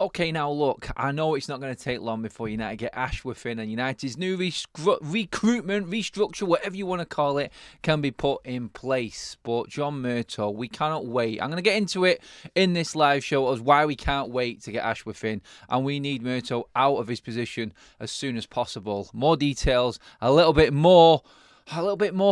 Okay, now look, I know it's not going to take long before United get Ashworth in and United's new recruitment, restructure, whatever you want to call it, can be put in place. But John Murtough, we cannot wait. I'm going to get into it in this live show as why we can't wait to get Ashworth in, and we need Murtough out of his position as soon as possible. More details, a little bit more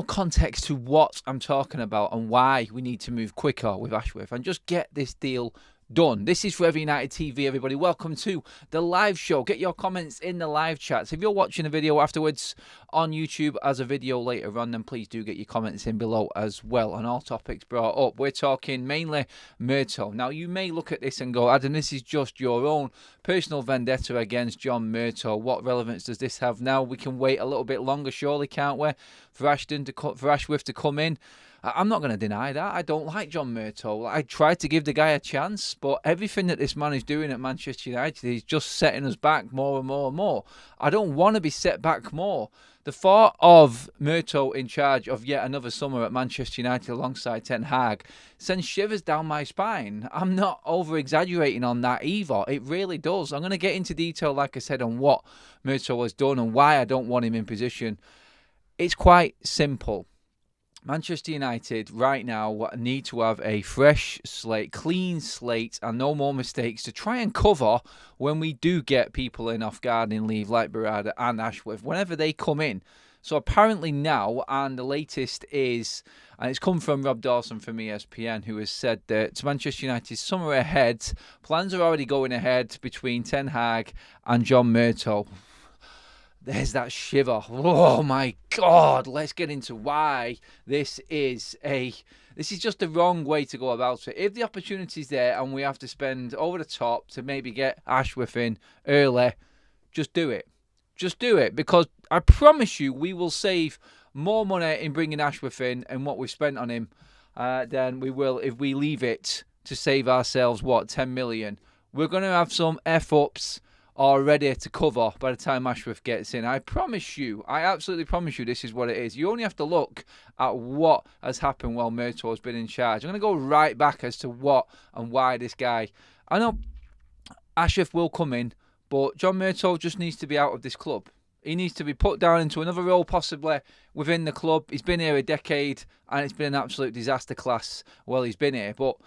context to what I'm talking about and why we need to move quicker with Ashworth and just get this deal done. This is Forever United TV, everybody. Welcome to the live show. Get your comments in the live chats. If you're watching the video afterwards on YouTube as a video later on, then please do get your comments in below as well on all topics brought up. We're talking mainly Murtough. Now, you may look at this and go, Adam, this is just your own personal vendetta against John Murtough. What relevance does this have now? We can wait a little bit longer, surely, can't we, for Ashworth to come in? I'm not going to deny that. I don't like John Murtough. I tried to give the guy a chance, but everything that this man is doing at Manchester United is just setting us back more and more and more. I don't want to be set back more. The thought of Murtough in charge of yet another summer at Manchester United alongside Ten Hag sends shivers down my spine. I'm not over-exaggerating on that either. It really does. I'm going to get into detail, like I said, on what Murtough has done and why I don't want him in position. It's quite simple. Manchester United right now need to have a fresh slate, clean slate, and no more mistakes to try and cover when we do get people in off gardening leave like Barada and Ashworth, whenever they come in. So apparently now, and the latest is, and it's come from Rob Dawson from ESPN, who has said that Manchester United's summer ahead, plans are already going ahead between Ten Hag and John Murtough. There's that shiver. Oh my God. Let's get into why this is just the wrong way to go about it. If the opportunity's there and we have to spend over the top to maybe get Ashworth in early, just do it. Just do it, because I promise you we will save more money in bringing Ashworth in and what we've spent on him than we will if we leave it to save ourselves, 10 million. We're going to have some F-ups are ready to cover by the time Ashworth gets in. I absolutely promise you this is what it is. You only have to look at what has happened while Murtough has been in charge. I'm going to go right back as to what and why this guy... I know Ashworth will come in, but John Murtough just needs to be out of this club. He needs to be put down into another role possibly within the club. He's been here a decade and it's been an absolute disaster class while he's been here. But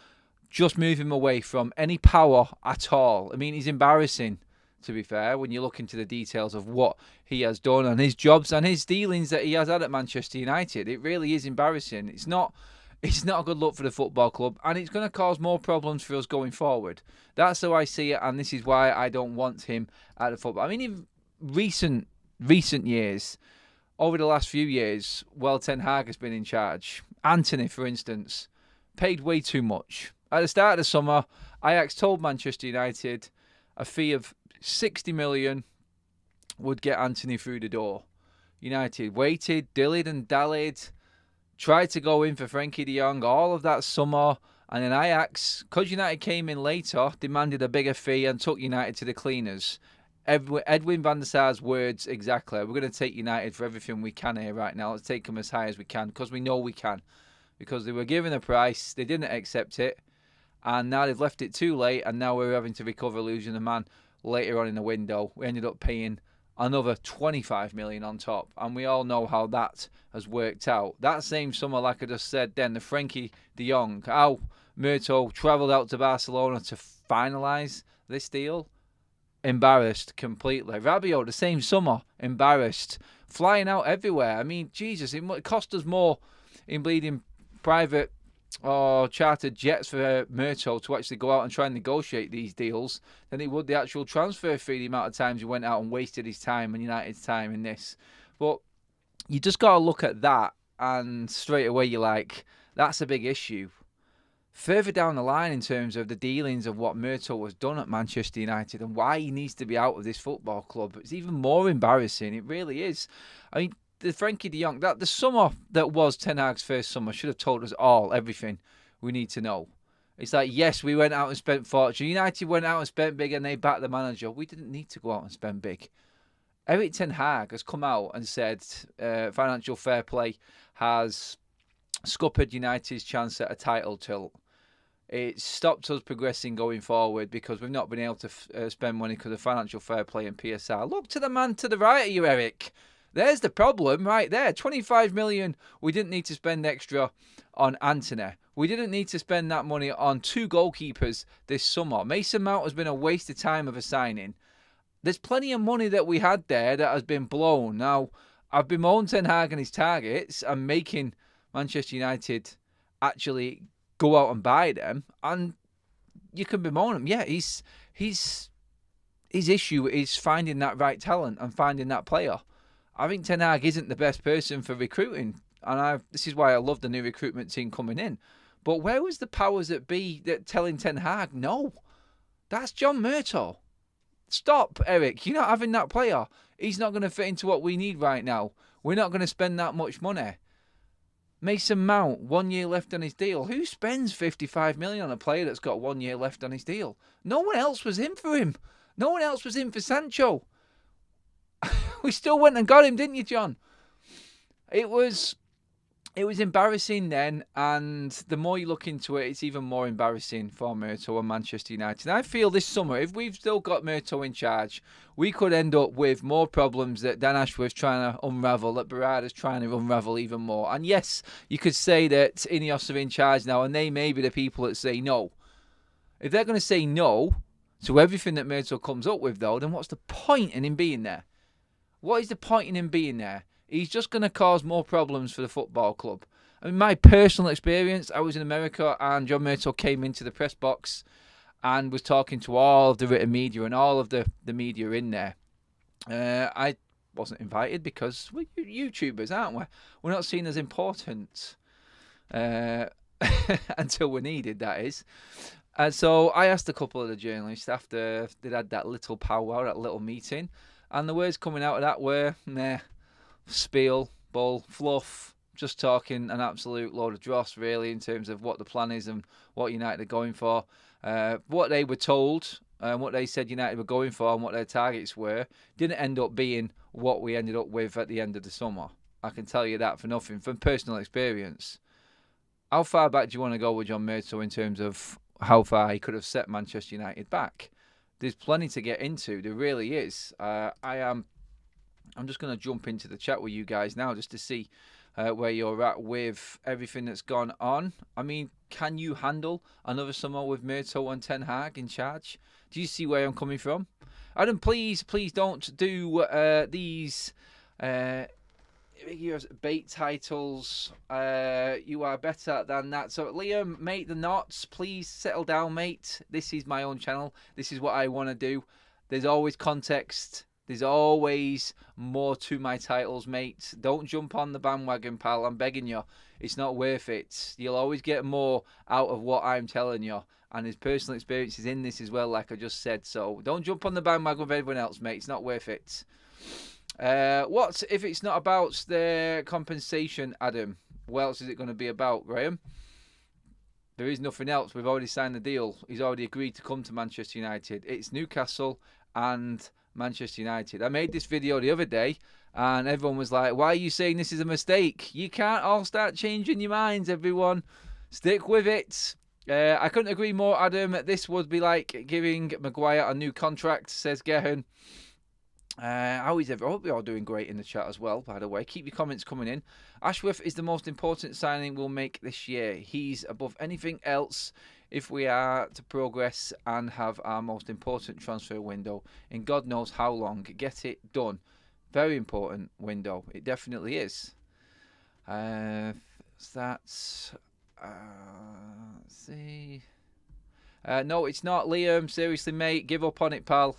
just move him away from any power at all. I mean, he's embarrassing, to be fair, when you look into the details of what he has done and his jobs and his dealings that he has had at Manchester United. It really is embarrassing. It's not a good look for the football club, and it's going to cause more problems for us going forward. That's how I see it, and this is why I don't want him at the football. I mean, in recent years, over the last few years, while Ten Hag has been in charge, Anthony, for instance, paid way too much. At the start of the summer, Ajax told Manchester United a fee of 60 million would get Anthony through the door. United waited, dillied and dallied, tried to go in for Frankie de Jong all of that summer, and then Ajax, because United came in later, demanded a bigger fee and took United to the cleaners. Edwin van der Sar's words exactly. We're going to take United for everything we can here right now. Let's take them as high as we can, because we know we can. Because they were given a price, they didn't accept it, and now they've left it too late, and now we're having to recover losing a man later on in the window. We ended up paying another 25 million on top, and we all know how that has worked out. That same summer, like I just said then, the Frankie de Jong, how Murtough travelled out to Barcelona to finalise this deal, embarrassed completely. Rabiot, the same summer, embarrassed, flying out everywhere. I mean, Jesus, it cost us more in bleeding private or chartered jets for Murtough to actually go out and try and negotiate these deals than it would the actual transfer fee, the amount of times he went out and wasted his time and United's time in this. But you just got to look at that, and straight away you're like, that's a big issue. Further down the line in terms of the dealings of what Murtough has done at Manchester United and why he needs to be out of this football club, it's even more embarrassing. It really is. I mean, the Frankie de Jong, the summer that was Ten Hag's first summer should have told us everything we need to know. It's like, yes, we went out and spent fortune. United went out and spent big and they backed the manager. We didn't need to go out and spend big. Erik Ten Hag has come out and said financial fair play has scuppered United's chance at a title tilt. It's stopped us progressing going forward because we've not been able to spend money because of financial fair play and PSR. Look to the man to the right of you, Eric. There's the problem right there. 25 million. We didn't need to spend extra on Anthony. We didn't need to spend that money on 2 goalkeepers this summer. Mason Mount has been a waste of time of a signing. There's plenty of money that we had there that has been blown. Now, I've bemoaned Ten Hag and his targets and making Manchester United actually go out and buy them, and you can bemoan him. Yeah, his issue is finding that right talent and finding that player. I think Ten Hag isn't the best person for recruiting, and this is why I love the new recruitment team coming in. But where was the powers that be that telling Ten Hag, no, that's John Murtough. Stop, Eric. You're not having that player. He's not going to fit into what we need right now. We're not going to spend that much money. Mason Mount, 1 year left on his deal. Who spends 55 million on a player that's got 1 year left on his deal? No one else was in for him. No one else was in for Sancho. We still went and got him, didn't you, John? It was embarrassing then, and the more you look into it, it's even more embarrassing for Murtough and Manchester United. And I feel this summer, if we've still got Murtough in charge, we could end up with more problems that Dan Ashworth's trying to unravel, that Barada's trying to unravel even more. And yes, you could say that INEOS are in charge now, and they may be the people that say no. If they're going to say no to everything that Murtough comes up with, though, then what's the point in him being there? What is the point in him being there? He's just going to cause more problems for the football club. I mean, my personal experience, I was in America and John Murtough came into the press box and was talking to all of the written media and all of the media in there. I wasn't invited because we're YouTubers, aren't we? We're not seen as important until we're needed, that is. And so I asked a couple of the journalists after they'd had that little powwow, that little meeting, and the words coming out of that were, nah, spiel, bull, fluff, just talking an absolute load of dross, really, in terms of what the plan is and what United are going for. What they were told, what they said United were going for and what their targets were, didn't end up being what we ended up with at the end of the summer. I can tell you that for nothing, from personal experience. How far back do you want to go with John Murtough in terms of how far he could have set Manchester United back? There's plenty to get into. There really is. I'm just going to jump into the chat with you guys now just to see where you're at with everything that's gone on. I mean, can you handle another summer with Murtough and Ten Hag in charge? Do you see where I'm coming from? Adam, please don't do these bait titles. You are better than that. So, Liam, mate, the knots, please settle down, mate. This is my own channel. This is what I want to do. There's always context. There's always more to my titles, mate. Don't jump on the bandwagon, pal. I'm begging you. It's not worth it. You'll always get more out of what I'm telling you. And his personal experience is in this as well, like I just said. So don't jump on the bandwagon with everyone else, mate. It's not worth it. What if it's not about the compensation, Adam? What else is it going to be about, Graham? There is nothing else. We've already signed the deal. He's already agreed to come to Manchester United. It's Newcastle and Manchester United. I made this video the other day and everyone was like, why are you saying this is a mistake? You can't all start changing your minds, everyone. Stick with it. I couldn't agree more, Adam. This would be like giving Maguire a new contract, says Gehan. How is everyone? I hope you're all doing great in the chat as well, by the way. Keep your comments coming in. Ashworth is the most important signing we'll make this year. He's above anything else if we are to progress and have our most important transfer window in God knows how long. Get it done. Very important window. It definitely is. That's... let's see. No, it's not, Liam. Seriously, mate. Give up on it, pal.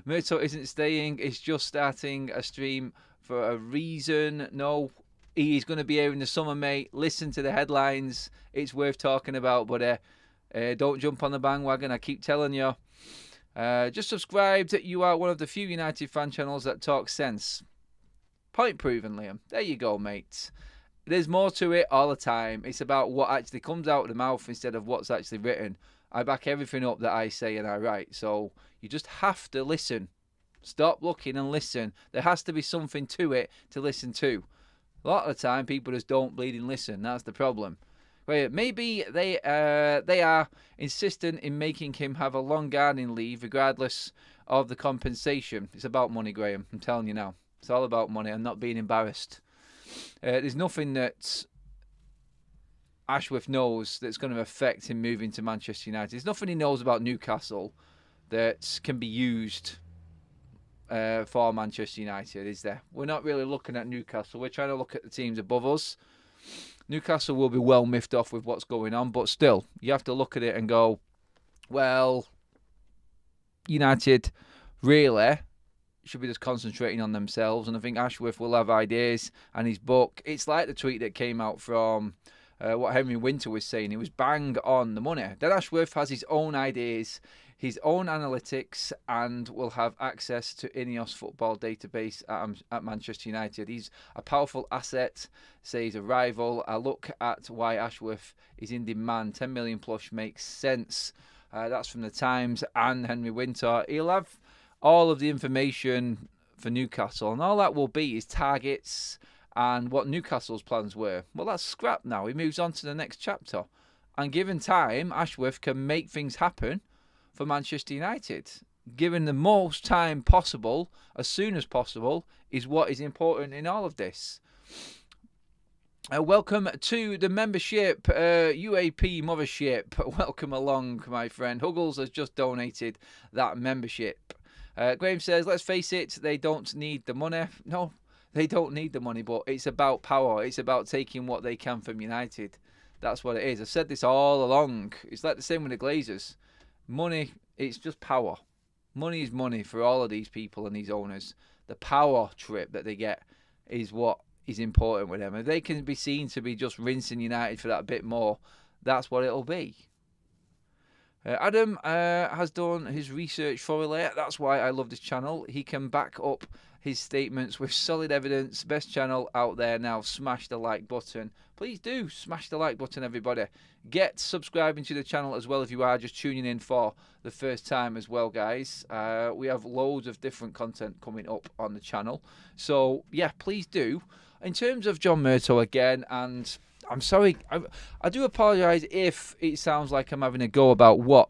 Murtough isn't staying. It's just starting a stream for a reason. No, he is going to be here in the summer, mate. Listen to the headlines. It's worth talking about, but don't jump on the bandwagon. I keep telling you. Just subscribed. You are one of the few United fan channels that talk sense. Point proven, Liam. There you go, mate. There's more to it all the time. It's about what actually comes out of the mouth instead of what's actually written. I back everything up that I say and I write. So you just have to listen. Stop looking and listen. There has to be something to it to listen to. A lot of the time, people just don't bleed and listen. That's the problem. Maybe they are insistent in making him have a long gardening leave regardless of the compensation. It's about money, Graham. I'm telling you now. It's all about money and not being embarrassed. There's nothing that Ashworth knows that's going to affect him moving to Manchester United. There's nothing he knows about Newcastle that can be used for Manchester United, is there? We're not really looking at Newcastle. We're trying to look at the teams above us. Newcastle will be well miffed off with what's going on, but still, you have to look at it and go, well, United really should be just concentrating on themselves, and I think Ashworth will have ideas, and his book, it's like the tweet that came out from what Henry Winter was saying. He was bang on the money. Dan Ashworth has his own ideas, his own analytics, and will have access to INEOS football database at Manchester United. He's a powerful asset, say he's a rival. I look at why Ashworth is in demand. 10 million plus makes sense. That's from the Times and Henry Winter. He'll have all of the information for Newcastle, and all that will be is targets and what Newcastle's plans were. Well, that's scrapped now. He moves on to the next chapter. And given time, Ashworth can make things happen for Manchester United. Given the most time possible, as soon as possible, is what is important in all of this. Welcome to the membership, UAP Mothership. Welcome along, my friend. Huggles has just donated that membership. Graham says, let's face it, they don't need the money. No, they don't need the money, but it's about power. It's about taking what they can from United. That's what it is. I've said this all along. It's like the same with the Glazers. Money, it's just power. Money is money for all of these people and these owners. The power trip that they get is what is important with them. If they can be seen to be just rinsing United for that bit more, that's what it'll be. Adam has done his research thoroughly. That's why I love this channel. He can back up his statements with solid evidence. Best channel out there now. Smash the like button. Please do smash the like button, everybody. Get subscribing to the channel as well if you are just tuning in for the first time as well, guys. We have loads of different content coming up on the channel. So, yeah, please do. In terms of John Murtough again, and I'm sorry, I do apologise if it sounds like I'm having a go about what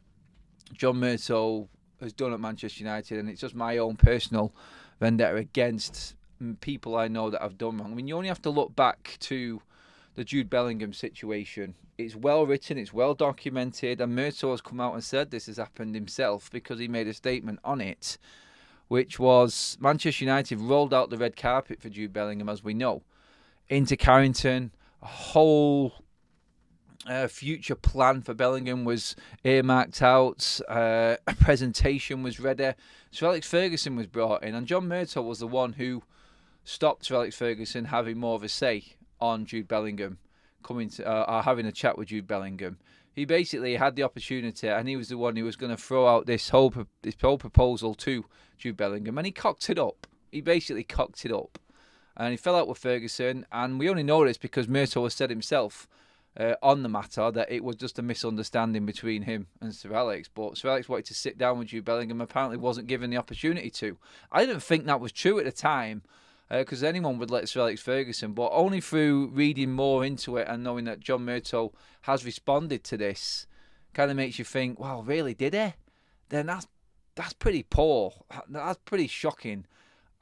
John Murtough has done at Manchester United, and it's just my own personal vendetta against people I know that have done wrong. I mean, you only have to look back to the Jude Bellingham situation. It's well written, it's well documented, and Murtough has come out and said this has happened himself because he made a statement on it, which was Manchester United rolled out the red carpet for Jude Bellingham, as we know, into Carrington. A whole future plan for Bellingham was earmarked out. A presentation was ready. Sir Alex Ferguson was brought in, and John Murtough was the one who stopped Sir Alex Ferguson having more of a say on Jude Bellingham, having a chat with Jude Bellingham. He basically had the opportunity, and he was the one who was going to throw out this whole proposal to Jude Bellingham, and he cocked it up. He basically cocked it up. And he fell out with Ferguson, and we only know this because Murtough has said himself on the matter that it was just a misunderstanding between him and Sir Alex. But Sir Alex wanted to sit down with Jude Bellingham, apparently wasn't given the opportunity to. I didn't think that was true at the time, because anyone would let Sir Alex Ferguson, but only through reading more into it and knowing that John Murtough has responded to this, kind of makes you think, wow, really, did he? Then that's pretty poor. That's pretty shocking.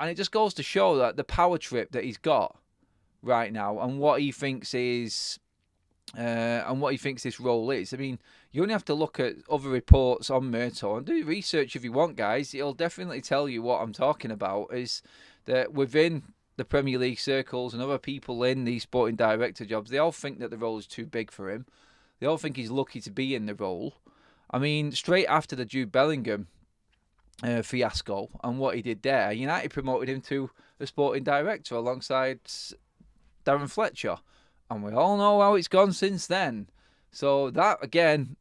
And it just goes to show that the power trip that he's got right now and what he thinks is, and what he thinks this role is. I mean, you only have to look at other reports on Murtough and do research if you want, guys. It'll definitely tell you what I'm talking about. Is that within the Premier League circles and other people in these sporting director jobs, they all think that the role is too big for him. They all think he's lucky to be in the role. I mean, straight after the Jude Bellingham fiasco and what he did there, United promoted him to the sporting director alongside Darren Fletcher, and we all know how it's gone since then. So that, again,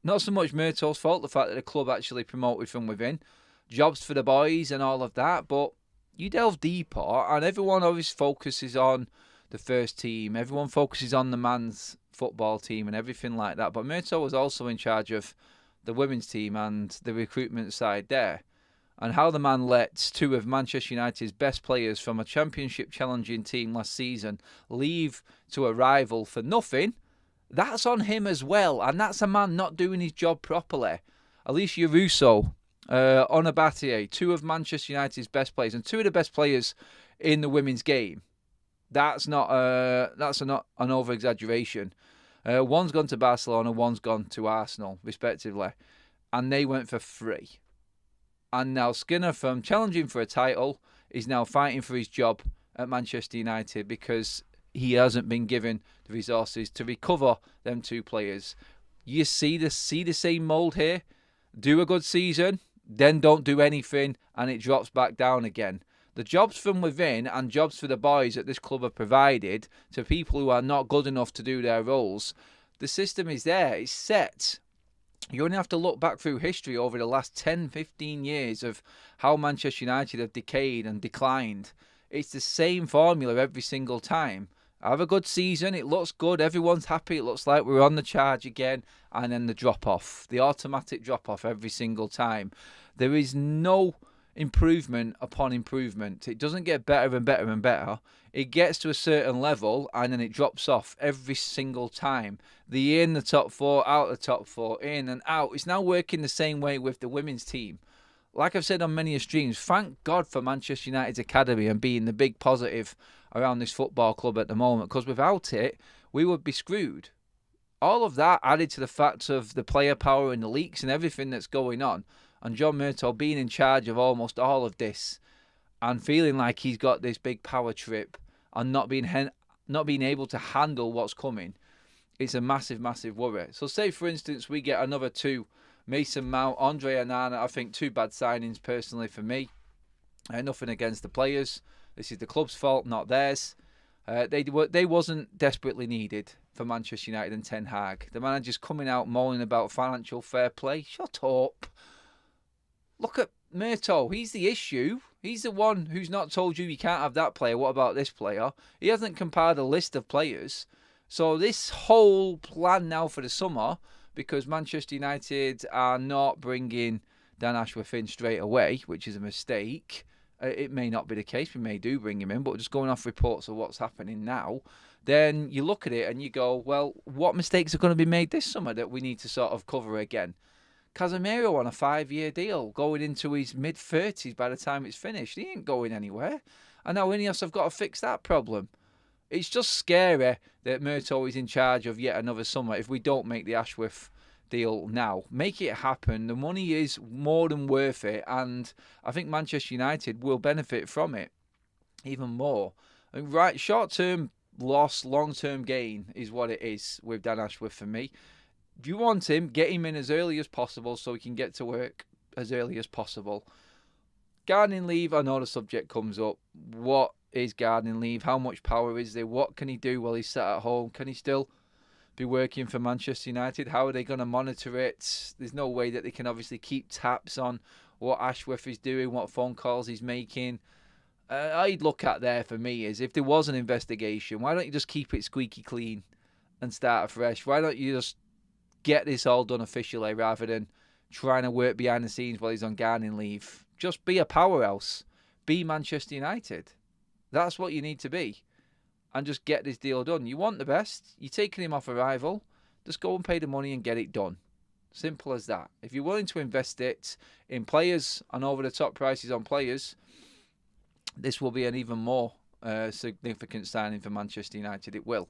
not so much Murtaugh's fault, the fact that the club actually promoted from within, jobs for the boys and all of that, but you delve deeper and everyone always focuses on the first team, everyone focuses on the man's football team and everything like that, but Murtough was also in charge of the women's team and the recruitment side there. And how the man lets two of Manchester United's best players from a championship challenging team last season leave to a rival for nothing That's on him as well, and that's a man not doing his job properly. Alicia Russo, Onabatie, two of Manchester United's best players, and two of the best players in the women's game. That's not an over-exaggeration. One's gone to Barcelona, one's gone to Arsenal, respectively, and they went for free. And now Skinner, from challenging for a title, is now fighting for his job at Manchester United because he hasn't been given the resources to recover them two players. You see the same mould here. Do a good season, then don't do anything, and it drops back down again. The jobs from within and jobs for the boys that this club have provided to people who are not good enough to do their roles, the system is there. It's set. You only have to look back through history over the last 10, 15 years of how Manchester United have decayed and declined. It's the same formula every single time. Have a good season, it looks good, everyone's happy, it looks like we're on the charge again, and then the drop-off, the automatic drop-off every single time. There is no improvement upon improvement. It doesn't get better and better and better. It gets to a certain level, and then it drops off every single time. The in the top four, out the top four, in and out. It's now working the same way with the women's team. Like I've said on many streams, thank God for Manchester United's academy and being the big positive around this football club at the moment, because without it, we would be screwed. All of that added to the fact of the player power and the leaks and everything that's going on, and John Murtough being in charge of almost all of this and feeling like he's got this big power trip and not being able to handle what's coming, it's a massive, massive worry. So say, for instance, we get another two, Mason Mount, Andre Onana. I think two bad signings personally for me. Nothing against the players. This is the club's fault, not theirs. They wasn't desperately needed for Manchester United and Ten Hag. The manager's coming out moaning about financial fair play. Shut up. Look at Murtough. He's the issue. He's the one who's not told you can't have that player. What about this player? He hasn't compiled a list of players. So this whole plan now for the summer, because Manchester United are not bringing Dan Ashworth in straight away, which is a mistake. It may not be the case. We may do bring him in, but just going off reports of what's happening now, then you look at it and you go, well, what mistakes are going to be made this summer that we need to sort of cover again? Casemiro on a 5-year deal, going into his mid-30s by the time it's finished. He ain't going anywhere. And now INEOS have got to fix that problem. It's just scary that Murtough is in charge of yet another summer if we don't make the Ashworth deal now. Make it happen. The money is more than worth it, and I think Manchester United will benefit from it even more. Right, short-term loss, long-term gain is what it is with Dan Ashworth for me. If you want him, get him in as early as possible so he can get to work as early as possible. Gardening leave, I know the subject comes up. What is gardening leave? How much power is there? What can he do while he's sat at home? Can he still be working for Manchester United? How are they going to monitor it? There's no way that they can obviously keep tabs on what Ashworth is doing, what phone calls he's making. I'd look at there for me is if there was an investigation, why don't you just keep it squeaky clean and start afresh? Why don't you just get this all done officially rather than trying to work behind the scenes while he's on gardening leave? Just be a powerhouse. Be Manchester United. That's what you need to be. And just get this deal done. You want the best. You're taking him off arrival. Just go and pay the money and get it done. Simple as that. If you're willing to invest it in players and over the top prices on players, this will be an even more significant signing for Manchester United. It will.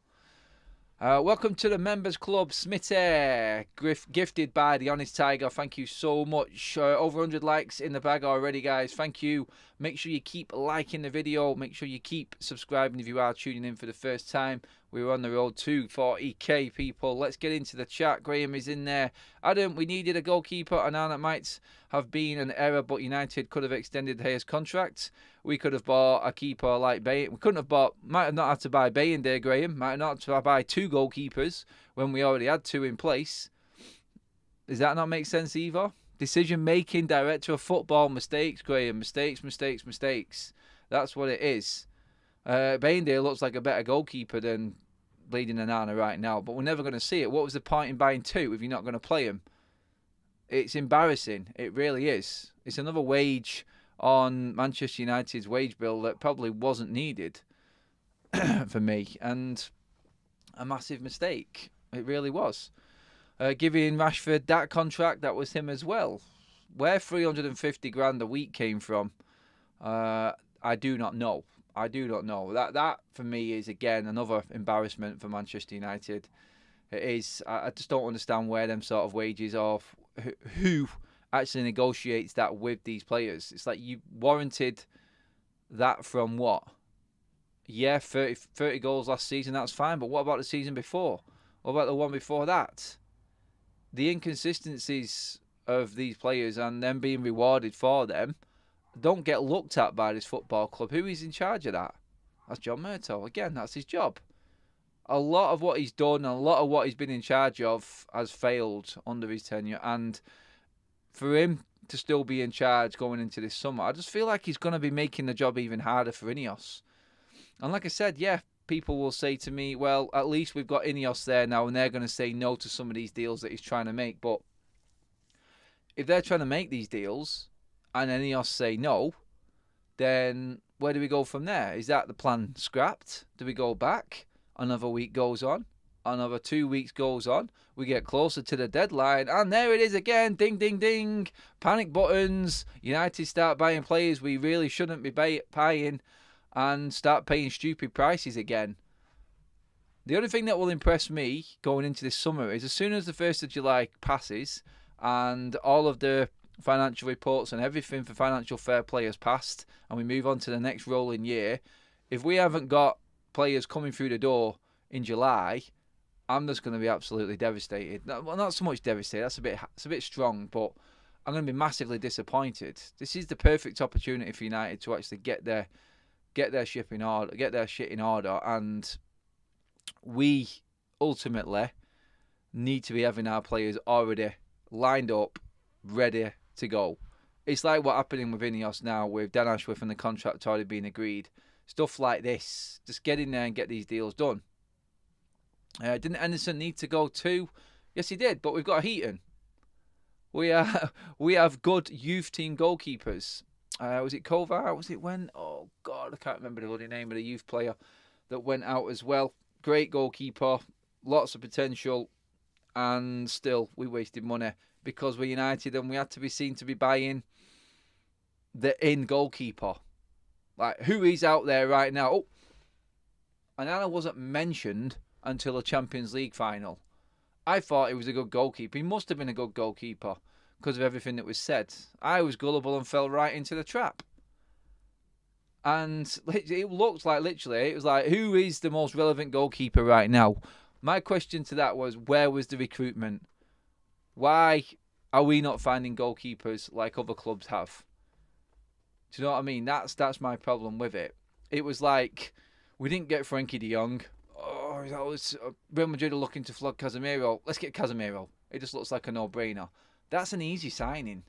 Welcome to the Members Club, Smitty, gifted by the Honest Tiger. Thank you so much. Over 100 likes in the bag already, guys. Thank you. Make sure you keep liking the video. Make sure you keep subscribing if you are tuning in for the first time. We're on the road to 40k, people. Let's get into the chat. Graham is in there. Adam, we needed a goalkeeper. I know that might have been an error, but United could have extended Hayes' contract. We could have bought a keeper like Bain. We couldn't have bought, might have not had to buy Bain there, Graham. Might have not had to buy 2 goalkeepers when we already had 2 in place. Does that not make sense either? Decision-making, director of football, mistakes, Graham. Mistakes. That's what it is. Baindale looks like a better goalkeeper than Bleeding Onana right now, but we're never going to see it. What was the point in buying 2 if you're not going to play him? It's embarrassing. It really is. It's another wage on Manchester United's wage bill that probably wasn't needed for me, and a massive mistake. It really was. Giving Rashford that contract, that was him as well. Where 350 grand a week came from, I do not know. I do not know. That for me is again another embarrassment for Manchester United. It is. I just don't understand where them sort of wages are. Who actually negotiates that with these players? It's like you warranted that from what? Yeah, 30 goals last season, that's fine. But what about the season before? What about the one before that? The inconsistencies of these players and them being rewarded for them don't get looked at by this football club. Who is in charge of that? That's John Murtough. Again, that's his job. A lot of what he's done, a lot of what he's been in charge of has failed under his tenure. And for him to still be in charge going into this summer, I just feel like he's going to be making the job even harder for INEOS. And like I said, yeah, people will say to me, well, at least we've got INEOS there now and they're going to say no to some of these deals that he's trying to make. But if they're trying to make these deals and INEOS say no, then where do we go from there? Is that the plan scrapped? Do we go back? Another week goes on. Another 2 weeks goes on. We get closer to the deadline. And there it is again. Ding, ding, ding. Panic buttons. United start buying players we really shouldn't be buying. And start paying stupid prices again. The only thing that will impress me going into this summer is as soon as the 1st of July passes and all of the financial reports and everything for financial fair play has passed and we move on to the next rolling year, if we haven't got players coming through the door in July, I'm just going to be absolutely devastated. Well, not so much devastated, that's a bit strong, but I'm going to be massively disappointed. This is the perfect opportunity for United to actually get their shit in order, and we ultimately need to be having our players already lined up, ready to go. It's like what's happening with INEOS now with Dan Ashworth and the contract already being agreed. Stuff like this. Just get in there and get these deals done. Didn't Anderson need to go too? Yes, he did, but we've got a Heaton. We have good youth team goalkeepers. Was it Kovar? Was it when? Oh, God, I can't remember the bloody name of the youth player that went out as well. Great goalkeeper, lots of potential, and still we wasted money because we're United and we had to be seen to be buying the goalkeeper. Like, who is out there right now? Oh, and Anna wasn't mentioned until a Champions League final. I thought he was a good goalkeeper. He must have been a good goalkeeper because of everything that was said. I was gullible and fell right into the trap. And it looked like, literally, it was like, who is the most relevant goalkeeper right now? My question to that was, where was the recruitment? Why are we not finding goalkeepers like other clubs have? Do you know what I mean? That's my problem with it. It was like, we didn't get Frankie de Jong. Oh, Real Madrid are looking to flog Casemiro. Let's get Casemiro. It just looks like a no-brainer. That's an easy signing.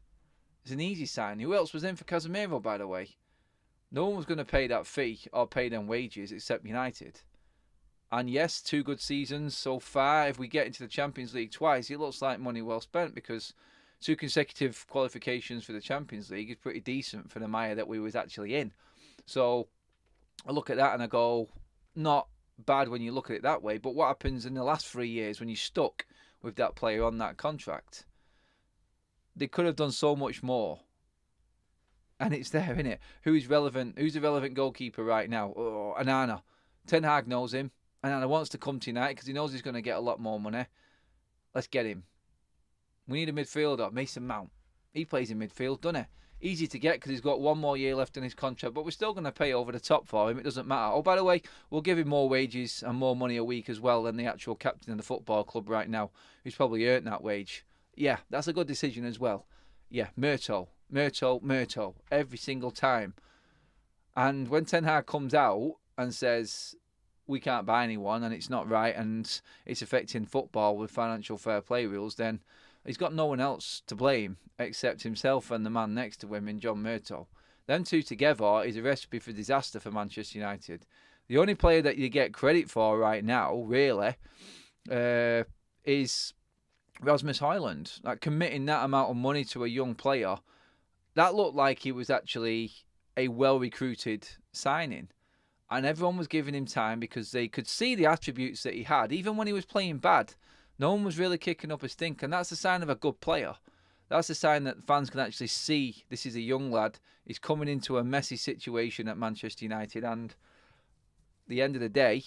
It's an easy signing. Who else was in for Casemiro, by the way? No one was going to pay that fee or pay them wages except United. And yes, 2 good seasons so far. If we get into the Champions League twice, it looks like money well spent because 2 consecutive qualifications for the Champions League is pretty decent for the mire that we was actually in. So I look at that and I go, not bad when you look at it that way. But what happens in the last 3 years when you're stuck with that player on that contract? They could have done so much more. And it's there, isn't it? Who's relevant? Who's a relevant goalkeeper right now? Oh, Anana. Ten Hag knows him. Anana wants to come to United because he knows he's going to get a lot more money. Let's get him. We need a midfielder. Mason Mount. He plays in midfield, doesn't he? Easy to get because he's got 1 more year left in his contract, but we're still going to pay over the top for him. It doesn't matter. Oh, by the way, we'll give him more wages and more money a week as well than the actual captain of the football club right now, who's probably earned that wage. Yeah, that's a good decision as well. Yeah, Murtough, every single time. And when Ten Hag comes out and says, we can't buy anyone and it's not right and it's affecting football with financial fair play rules, then he's got no one else to blame except himself and the man next to him in John Murtough. Them two together is a recipe for disaster for Manchester United. The only player that you get credit for right now, really, is Rasmus Højlund. Like, committing that amount of money to a young player, that looked like he was actually a well-recruited signing. And everyone was giving him time because they could see the attributes that he had. Even when he was playing bad, No one was really kicking up a stink, and that's a sign of a good player. That's a sign that fans can actually see this is a young lad. He's coming into a messy situation at Manchester United, and at the end of the day,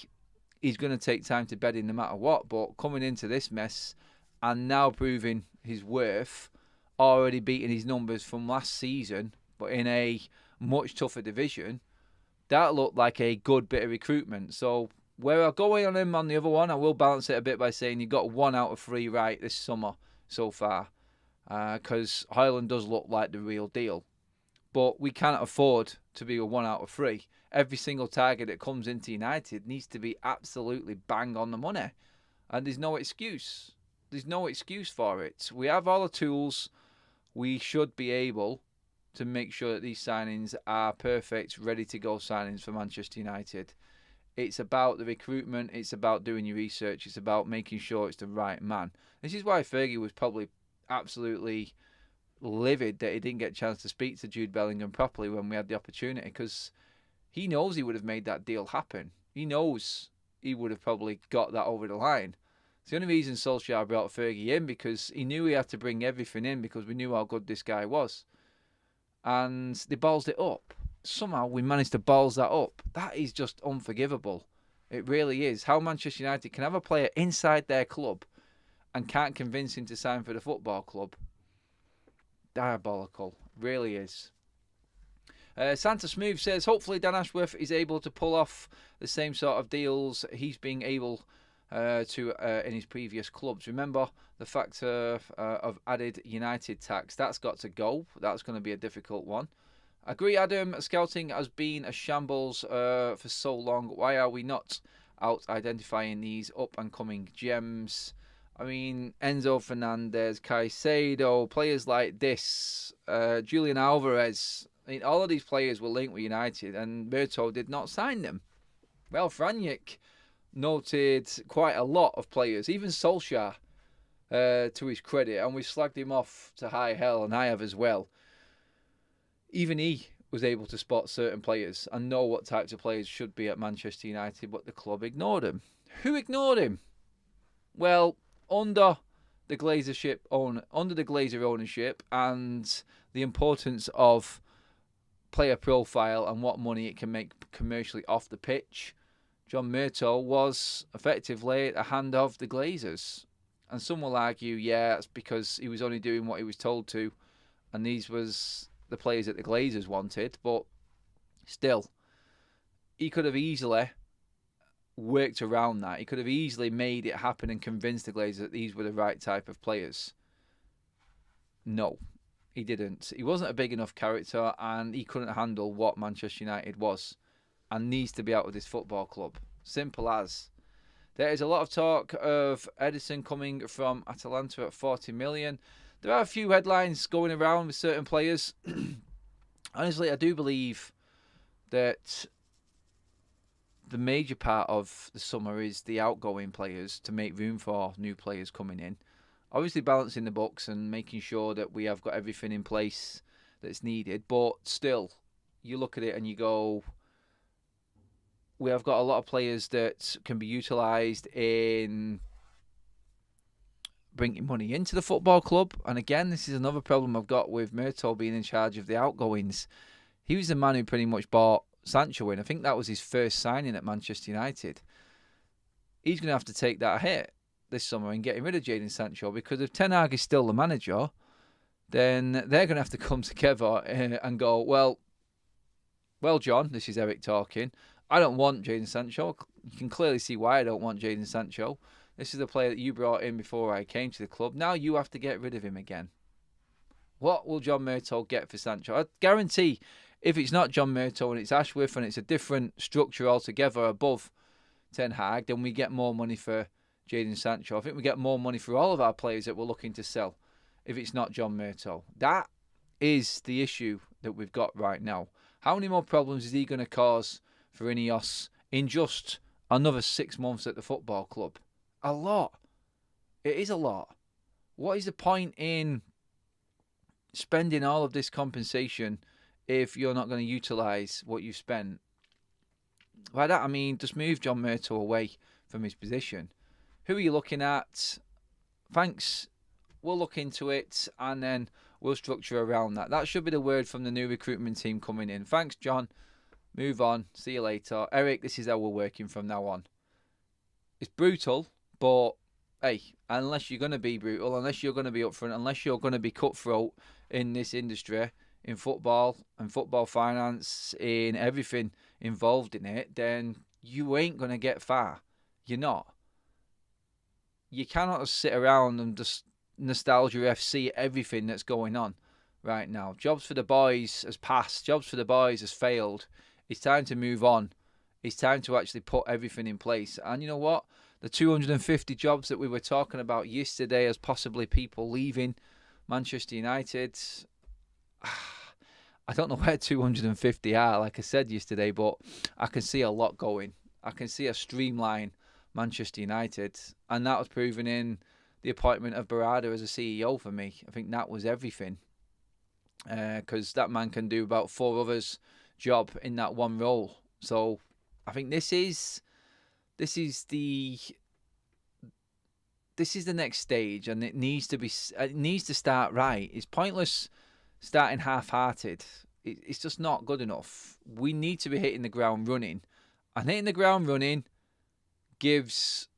he's going to take time to bed in no matter what. But coming into this mess and now proving his worth, already beating his numbers from last season, but in a much tougher division, that looked like a good bit of recruitment. So where I go on him on the other one, I will balance it a bit by saying you got 1 out of 3 right this summer so far. Because Højlund does look like the real deal. But we can't afford to be a 1 out of 3. Every single target that comes into United needs to be absolutely bang on the money. And there's no excuse. There's no excuse for it. We have all the tools. We should be able to make sure that these signings are perfect, ready-to-go signings for Manchester United. It's about the recruitment. It's about doing your research. It's about making sure it's the right man. This is why Fergie was probably absolutely livid that he didn't get a chance to speak to Jude Bellingham properly when we had the opportunity, because he knows he would have made that deal happen. He knows he would have probably got that over the line. It's the only reason Solskjaer brought Fergie in, because he knew he had to bring everything in because we knew how good this guy was. And they ballsed it up. Somehow we managed to balls that up. That is just unforgivable. It really is. How Manchester United can have a player inside their club and can't convince him to sign for the football club. Diabolical. Really is. Santa Smooth says, hopefully Dan Ashworth is able to pull off the same sort of deals he's been able to in his previous clubs. Remember the factor of added United tax. That's got to go. That's going to be a difficult one. Agree, Adam. Scouting has been a shambles for so long. Why are we not out identifying these up-and-coming gems? I mean, Enzo Fernandez, Caicedo, players like this, Julian Alvarez. I mean, all of these players were linked with United, and Murtough did not sign them. Well, Franjik noted quite a lot of players, even Solskjaer, to his credit, and we slagged him off to high hell, and I have as well. Even he was able to spot certain players and know what types of players should be at Manchester United, but the club ignored him. Who ignored him? Well, under the Glazer ownership and the importance of player profile and what money it can make commercially off the pitch, John Murtough was effectively a hand of the Glazers. And some will argue, yeah, it's because he was only doing what he was told to, and these was the players that the Glazers wanted. But still, he could have easily worked around that. He could have easily made it happen and convinced the Glazers that these were the right type of players. No, he didn't. He wasn't a big enough character, and he couldn't handle what Manchester United was and needs to be out of this football club. Simple as. There is a lot of talk of Edison coming from Atalanta at 40 million. There are a few headlines going around with certain players. Honestly, I do believe that the major part of the summer is the outgoing players to make room for new players coming in. Obviously balancing the books and making sure that we have got everything in place that's needed. But still, you look at it and you go, we have got a lot of players that can be utilised in bringing money into the football club. And again, this is another problem I've got with Murtough being in charge of the outgoings. He was the man who pretty much bought Sancho in. I think that was his first signing at Manchester United. He's going to have to take that hit this summer and getting rid of Jadon Sancho, because if Ten Hag is still the manager, then they're going to have to come together and go, well, John, this is Eric talking, I don't want Jadon Sancho. You can clearly see why I don't want Jadon Sancho. This is the player that you brought in before I came to the club. Now you have to get rid of him again. What will John Murtough get for Sancho? I guarantee if it's not John Murtough and it's Ashworth and it's a different structure altogether above Ten Hag, then we get more money for Jadon Sancho. I think we get more money for all of our players that we're looking to sell if it's not John Murtough. That is the issue that we've got right now. How many more problems is he going to cause for INEOS in just another 6 months at the football club? A lot. It is a lot. What is the point in spending all of this compensation if you're not going to utilise what you've spent? By that I mean just move John Murtough away from his position. Who are you looking at? thanks. We'll look into it and then we'll structure around that. That should be the word from the new recruitment team coming in. Thanks, John. Move on. See you later. Eric, this is how we're working from now on. It's brutal, but hey, unless you're going to be brutal, unless you're going to be upfront, unless you're going to be cutthroat in this industry, in football and football finance, in everything involved in it, then you ain't going to get far. You're not. You cannot just sit around and just nostalgia FC everything that's going on right now. Jobs for the boys has passed. Jobs for the boys has failed. It's time to move on. It's time to actually put everything in place. And you know what? The 250 jobs that we were talking about yesterday as possibly people leaving Manchester United, I don't know where 250 are, like I said yesterday, but I can see a lot going. I can see a streamline Manchester United, and that was proven in the appointment of Barada as a CEO for me. I think that was everything, because that man can do about 4 others' job in that one role. So I think this is the next stage, and it needs to start right. It's pointless starting half-hearted. It's just not good enough. We need to be hitting the ground running, and hitting the ground running gives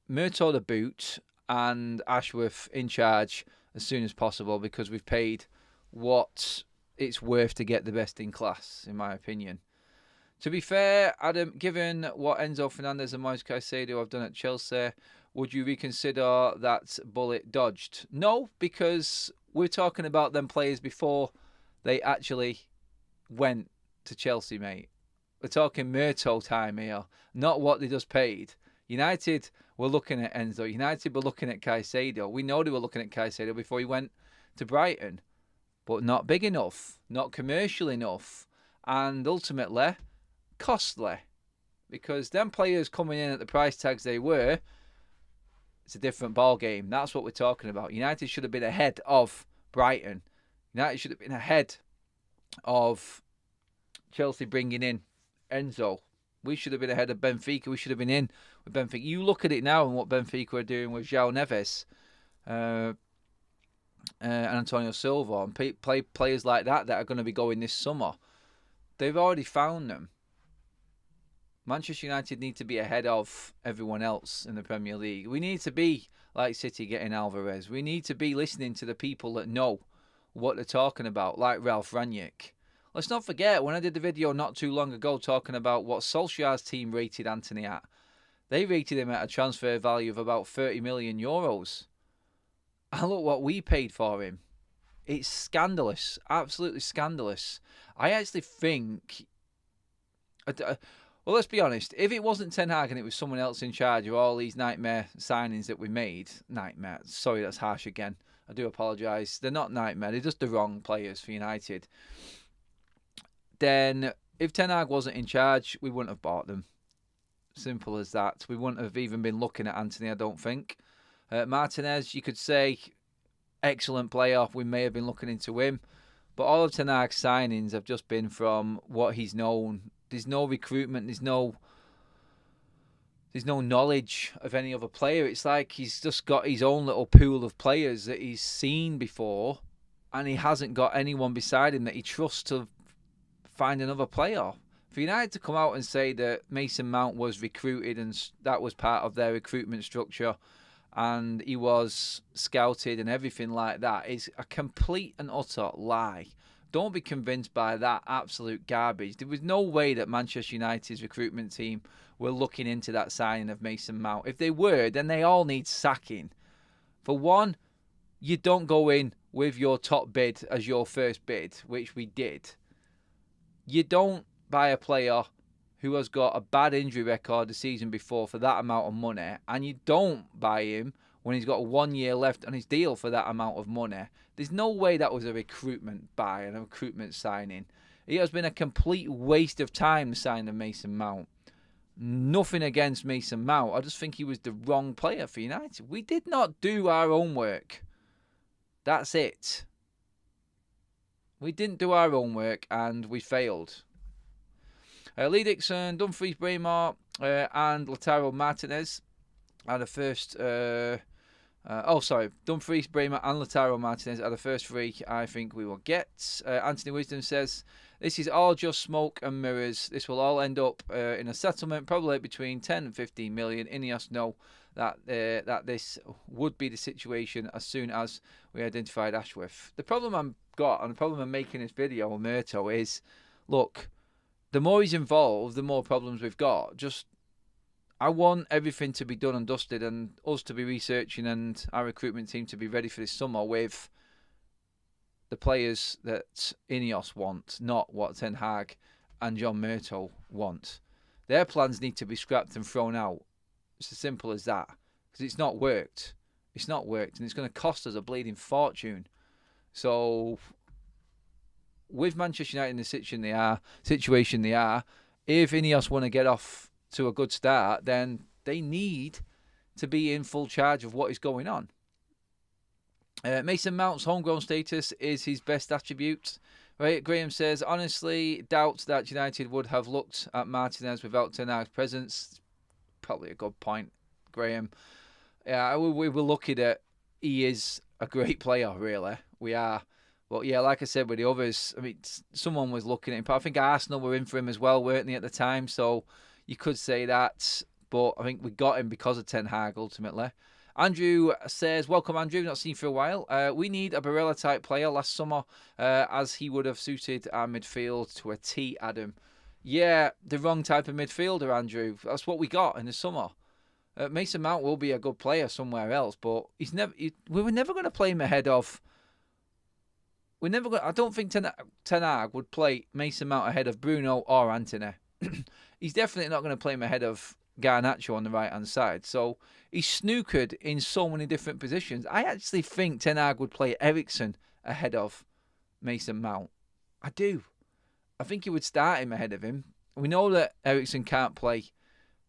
Murtough the boot and Ashworth in charge as soon as possible, because we've paid what it's worth to get the best in class, in my opinion. To be fair, Adam, given what Enzo Fernandez and Moise Caicedo have done at Chelsea, would you reconsider that bullet dodged? No, because we're talking about them players before they actually went to Chelsea, mate. We're talking Murtough time here, not what they just paid. United were looking at Enzo. United were looking at Caicedo. We know they were looking at Caicedo before he went to Brighton, but not big enough, not commercial enough, and ultimately costly, because them players coming in at the price tags they were, it's a different ball game. That's what we're talking about. United should have been ahead of Brighton. United should have been ahead of Chelsea bringing in Enzo. We should have been ahead of Benfica. We should have been in with Benfica. You look at it now and what Benfica are doing with João Neves and Antonio Silva, and players like that are going to be going this summer. They've already found them. Manchester United need to be ahead of everyone else in the Premier League. We need to be like City getting Alvarez. We need to be listening to the people that know what they're talking about, like Ralph Rangnick. Let's not forget, when I did the video not too long ago talking about what Solskjaer's team rated Anthony at, they rated him at a transfer value of about 30 million euros. And look what we paid for him. It's scandalous. Absolutely scandalous. I actually think... Well, let's be honest. If it wasn't Ten Hag and it was someone else in charge of all these nightmare signings that we made... Nightmare. Sorry, that's harsh again. I do apologise. They're not nightmare. They're just the wrong players for United. Then, if Ten Hag wasn't in charge, we wouldn't have bought them. Simple as that. We wouldn't have even been looking at Anthony, I don't think. Martinez, you could say, excellent player. We may have been looking into him. But all of Ten Hag's signings have just been from what he's known. There's no recruitment. There's no knowledge of any other player. It's like he's just got his own little pool of players that he's seen before, and he hasn't got anyone beside him that he trusts to find another player. For United to come out and say that Mason Mount was recruited and that was part of their recruitment structure and he was scouted and everything like that is a complete and utter lie. Don't be convinced by that absolute garbage. There was no way that Manchester United's recruitment team were looking into that signing of Mason Mount. If they were, then they all need sacking. For one, you don't go in with your top bid as your first bid, which we did. You don't buy a player who has got a bad injury record the season before for that amount of money, and you don't buy him when he's got 1 year left on his deal for that amount of money. There's no way that was a recruitment buy and a recruitment signing. It has been a complete waste of time to sign the Mason Mount. Nothing against Mason Mount. I just think he was the wrong player for United. We did not do our homework. That's it. We didn't do our homework and we failed. Lee Dixon, Dumfries, Braymar and Lautaro Martinez are the first Sorry. Dumfries, Bremer and Lautaro Martinez are the first three I think we will get. Anthony Wisdom says, this is all just smoke and mirrors. This will all end up in a settlement, probably between 10 and 15 million. INEOS know that this would be the situation as soon as we identified Ashworth. The problem I've got, and the problem I'm making this video on Murtough is, look, the more he's involved, the more problems we've got. I want everything to be done and dusted and us to be researching and our recruitment team to be ready for this summer with the players that INEOS want, not what Ten Hag and John Murtough want. Their plans need to be scrapped and thrown out. It's as simple as that. Because it's not worked. It's not worked and it's going to cost us a bleeding fortune. So, with Manchester United in the situation they are, if INEOS want to get off to a good start, then they need to be in full charge of what is going on. Mason Mount's homegrown status is his best attribute. Right? Graham says, honestly, doubt that United would have looked at Martinez without Ten Hag's presence. Probably a good point, Graham. Yeah, we were lucky that he is a great player, really. We are. But yeah, like I said with the others, I mean, someone was looking at him. But I think Arsenal were in for him as well, weren't they, at the time? So you could say that. But I think we got him because of Ten Hag, ultimately. Andrew says, welcome Andrew, not seen for a while. We need a Barella type player last summer, as he would have suited our midfield to a T, Adam. Yeah, the wrong type of midfielder, Andrew. That's what we got in the summer. Mason Mount will be a good player somewhere else, but we were never going to play him ahead of... I don't think Ten Hag would play Mason Mount ahead of Bruno or Antony. He's definitely not going to play him ahead of Garnacho on the right-hand side. So he's snookered in so many different positions. I actually think Ten Hag would play Eriksen ahead of Mason Mount. I do. I think he would start him ahead of him. We know that Eriksen can't play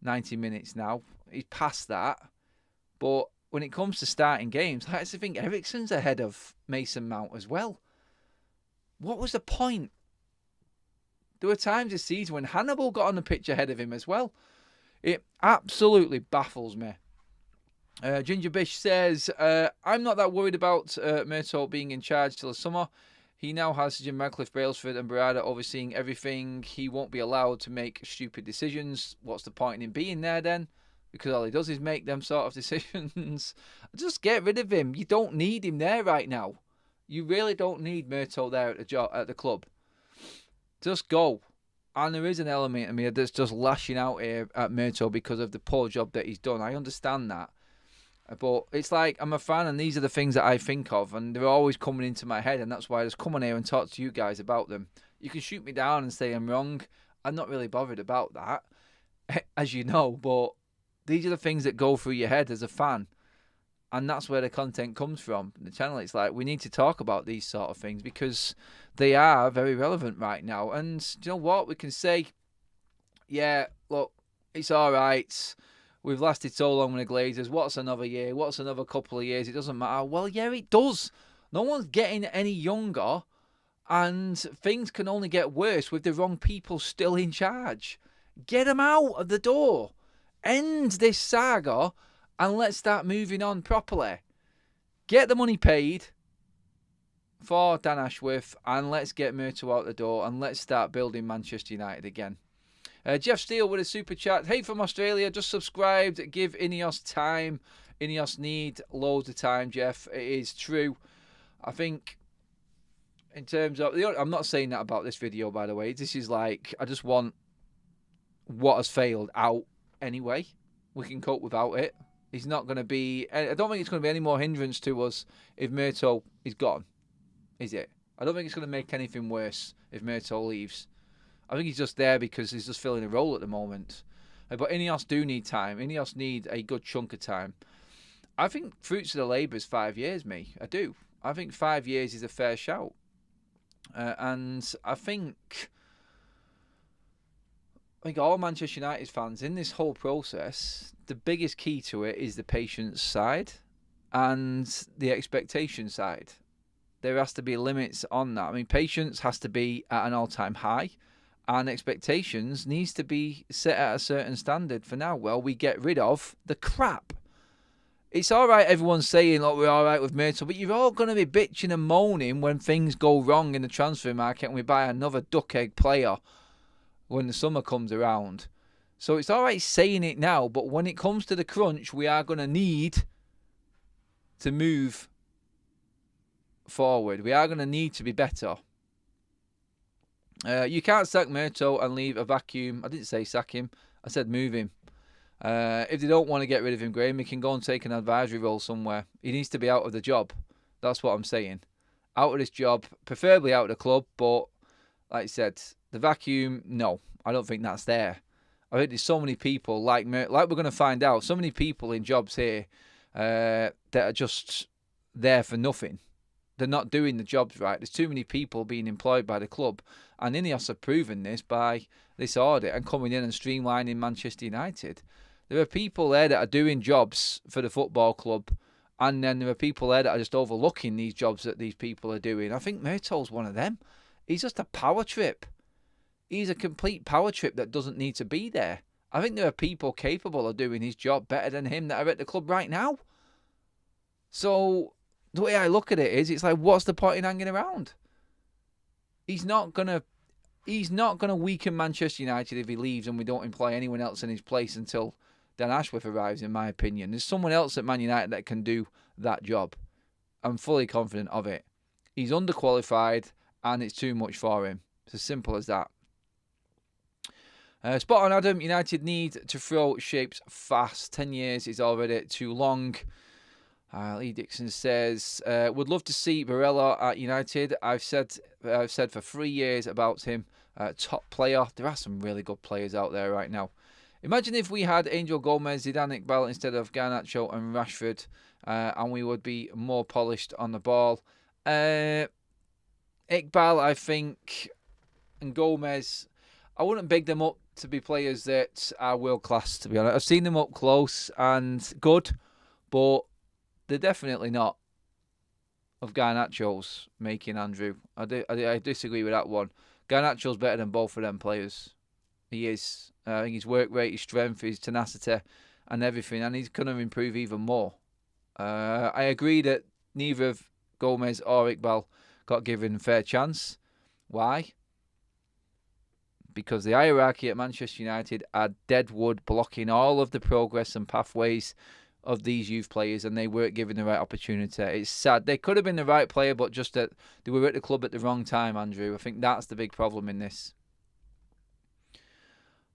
90 minutes now. He's past that. But when it comes to starting games, I actually think Eriksen's ahead of Mason Mount as well. What was the point? There were times this season when Hannibal got on the pitch ahead of him as well. It absolutely baffles me. Ginger Bish says, I'm not that worried about Murtough being in charge till the summer. He now has Jim Radcliffe, Brailsford and Barada overseeing everything. He won't be allowed to make stupid decisions. What's the point in him being there then? Because all he does is make them sort of decisions. Just get rid of him. You don't need him there right now. You really don't need Murtough there at the club. Just go. And there is an element of me that's just lashing out here at Murtough because of the poor job that he's done. I understand that. But it's like, I'm a fan and these are the things that I think of and they're always coming into my head and that's why I just come on here and talk to you guys about them. You can shoot me down and say I'm wrong. I'm not really bothered about that, as you know, but these are the things that go through your head as a fan. And that's where the content comes from. The channel, it's like, we need to talk about these sort of things because they are very relevant right now. And you know what? We can say, yeah, look, it's all right. We've lasted so long with the Glazers. What's another year? What's another couple of years? It doesn't matter. Well, yeah, it does. No one's getting any younger. And things can only get worse with the wrong people still in charge. Get them out of the door. End this saga. And let's start moving on properly. Get the money paid for Dan Ashworth and let's get Murtough out the door and let's start building Manchester United again. Jeff Steele with a super chat. Hey from Australia, just subscribed. Give INEOS time. INEOS need loads of time, Jeff. It is true. I think in terms of... I'm not saying that about this video, by the way. This is like, I just want what has failed out anyway. We can cope without it. He's not going to be... I don't think it's going to be any more hindrance to us if Murtough is gone. Is it? I don't think it's going to make anything worse if Murtough leaves. I think he's just there because he's just filling a role at the moment. But INEOS do need time. INEOS need a good chunk of time. I think fruits of the labour is 5 years, me. I do. I think 5 years is a fair shout. And I think all Manchester United fans in this whole process, the biggest key to it is the patience side and the expectation side. There has to be limits on that. I mean, patience has to be at an all-time high and expectations needs to be set at a certain standard for now. Well, we get rid of the crap. It's all right, everyone's saying, look, we're all right with Murtough, but you're all going to be bitching and moaning when things go wrong in the transfer market and we buy another duck egg player when the summer comes around. So it's all right saying it now, but when it comes to the crunch, we are going to need to move forward. We are going to need to be better. You can't sack Murtough and leave a vacuum. I didn't say sack him. I said move him. If they don't want to get rid of him, Graham, he can go and take an advisory role somewhere. He needs to be out of the job. That's what I'm saying. Out of this job, preferably out of the club, but like I said, the vacuum, no, I don't think that's there. I think there's so many people, like we're going to find out, so many people in jobs here that are just there for nothing. They're not doing the jobs right. There's too many people being employed by the club. And INEOS have proven this by this audit and coming in and streamlining Manchester United. There are people there that are doing jobs for the football club, and then there are people there that are just overlooking these jobs that these people are doing. I think Murtough's one of them. He's just a power trip. He's a complete power trip that doesn't need to be there. I think there are people capable of doing his job better than him that are at the club right now. So the way I look at it is, it's like, what's the point in hanging around? He's not gonna weaken Manchester United if he leaves and we don't employ anyone else in his place until Dan Ashworth arrives, in my opinion. There's someone else at Man United that can do that job. I'm fully confident of it. He's underqualified and it's too much for him. It's as simple as that. Spot on, Adam. United need to throw shapes fast. 10 years is already too long. Lee Dixon says, would love to see Barella at United. I've said for 3 years about him. Top player. There are some really good players out there right now. Imagine if we had Angel Gomez, Zidane, Iqbal instead of Garnacho and Rashford, and we would be more polished on the ball. Iqbal, I think, and Gomez, I wouldn't big them up to be players that are world class, to be honest. I've seen them up close and good, but they're definitely not of Garnacho's making, Andrew. I disagree with that one. Garnacho's better than both of them players. He is. I think his work rate, his strength, his tenacity and everything, and he's going to improve even more. I agree that neither of Gomez or Iqbal got given a fair chance. Why? Because the hierarchy at Manchester United are dead wood, blocking all of the progress and pathways of these youth players, and they weren't given the right opportunity. It's sad. They could have been the right player, but just that they were at the club at the wrong time, Andrew. I think that's the big problem in this.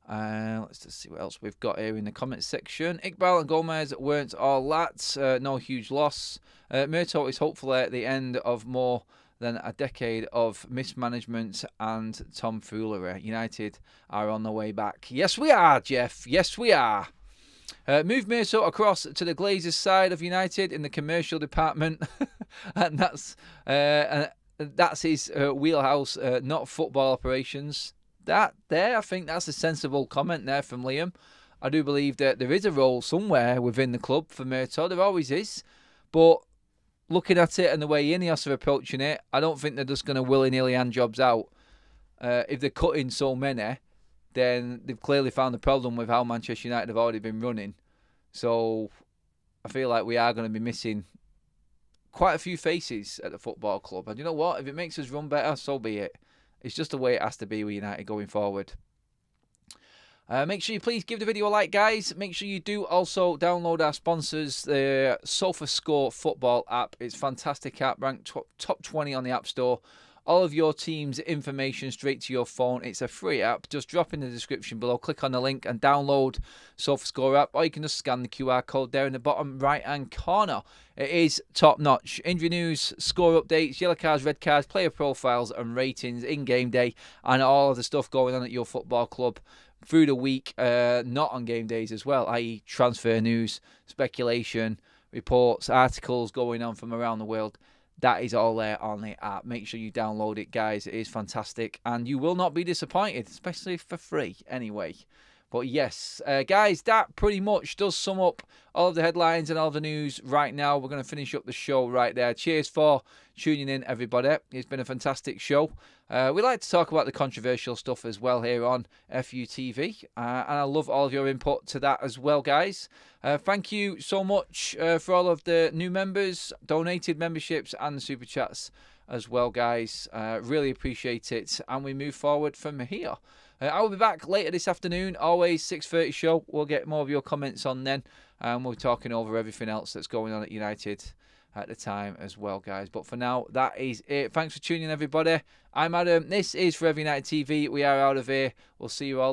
Let's just see what else we've got here in the comments section. Iqbal and Gomez weren't all that. No huge loss. Murtough is hopefully at the end of more than a decade of mismanagement and tomfoolery. United are on the way back. Yes, we are, Jeff. Yes, we are. Move Murtough across to the Glazers side of United in the commercial department. And that's his wheelhouse, not football operations. I think that's a sensible comment there from Liam. I do believe that there is a role somewhere within the club for Murtough. There always is. But looking at it and the way INEOS are approaching it, I don't think they're just going to willy-nilly hand jobs out. If they're cutting so many, then they've clearly found the problem with how Manchester United have already been running. So I feel like we are going to be missing quite a few faces at the football club. And you know what? If it makes us run better, so be it. It's just the way it has to be with United going forward. Make sure you please give the video a like, guys. Make sure you do also download our sponsors, the SofaScore football app. It's a fantastic app, ranked top 20 on the App Store. All of your team's information straight to your phone. It's a free app. Just drop in the description below. Click on the link and download SofaScore app. Or you can just scan the QR code there in the bottom right-hand corner. It is top-notch. Injury news, score updates, yellow cards, red cards, player profiles and ratings in game day. And all of the stuff going on at your football club through the week. Not on game days as well. I.e. transfer news, speculation, reports, articles going on from around the world. That is all there on the app. Make sure you download it, guys. It is fantastic. And you will not be disappointed, especially for free anyway. But yes, guys, that pretty much does sum up all of the headlines and all the news right now. We're going to finish up the show right there. Cheers for tuning in, everybody. It's been a fantastic show. We like to talk about the controversial stuff as well here on FUTV. And I love all of your input to that as well, guys. Thank you so much for all of the new members, donated memberships and the super chats as well, guys. Really appreciate it. And we move forward from here. I will be back later this afternoon. Always 6:30 show. We'll get more of your comments on then. And we're talking over everything else that's going on at United at the time as well, guys. But for now, that is it. Thanks for tuning in, everybody. I'm Adam. This is Forever United TV. We are out of here. We'll see you all